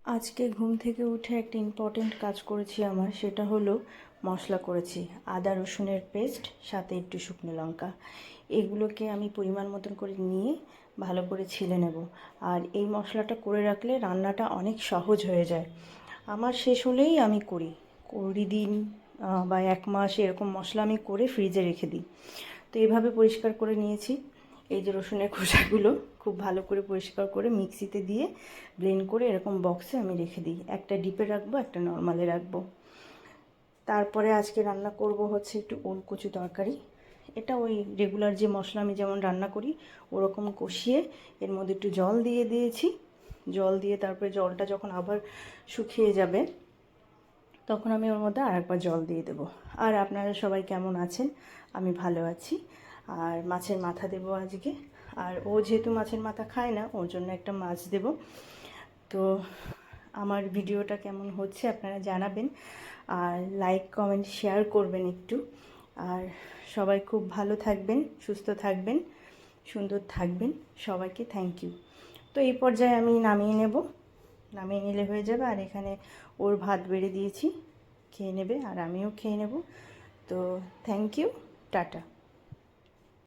আজকে ঘুম থেকে উঠে একটা ইম্পর্ট্যান্ট কাজ করেছি আমার, সেটা হলো মশলা করেছি। আদা রসুনের পেস্ট, সাথে একটু শুকনো লঙ্কা। এগুলোকে আমি পরিমাণ মতন করে নিয়ে ভালো করে ছিলে নেব। আর এই মশলাটা করে রাখলে রান্নাটা অনেক সহজ হয়ে যায়। আমার শেষ হলেই আমি করি দিন বা 1 মাস এরকম মশলা আমি করে ফ্রিজে রেখে দিই। তো এইভাবে পরিষ্কার করে নিয়েছি। এই যে রসুনের খোসাগুলো খুব ভালো করে পরিষ্কার করে মিক্সিতে দিয়ে ব্লেন্ড করে এরকম বক্সে আমি রেখে দিই। একটা ডিপে রাখবো, একটা নর্মালে রাখবো। তারপরে আজকে রান্না করব হচ্ছে একটু ওল কচু তরকারি। এটা ওই রেগুলার যে মশলা আমি যেমন রান্না করি ওরকম কষিয়ে এর মধ্যে একটু জল দিয়ে দিয়েছি। জল দিয়ে তারপরে জলটা যখন আবার শুকিয়ে যাবে তখন আমি ওর মধ্যে আরেকবার জল দিয়ে দেবো। আর আপনারা সবাই কেমন আছেন? আমি ভালো আছি। আর মাছের মাথা দেবো আজকে। আর ও যেহেতু মাছের মাথা খায় না, ওর জন্য একটা মাছ দেব। তো আমার ভিডিওটা কেমন হচ্ছে আপনারা জানাবেন, আর লাইক কমেন্ট শেয়ার করবেন একটু। আর সবাই খুব ভালো থাকবেন, সুস্থ থাকবেন, সুন্দর থাকবেন। সবাইকে থ্যাংক ইউ। তো এই পর্যায়ে আমি নামিয়ে নেব, নামিয়ে নিলে হয়ে যাবে। আর এখানে ওর ভাত বেড়ে দিয়েছি, খেয়ে নেবে আর আমিও খেয়ে নেব। তো থ্যাংক ইউ, টাটা।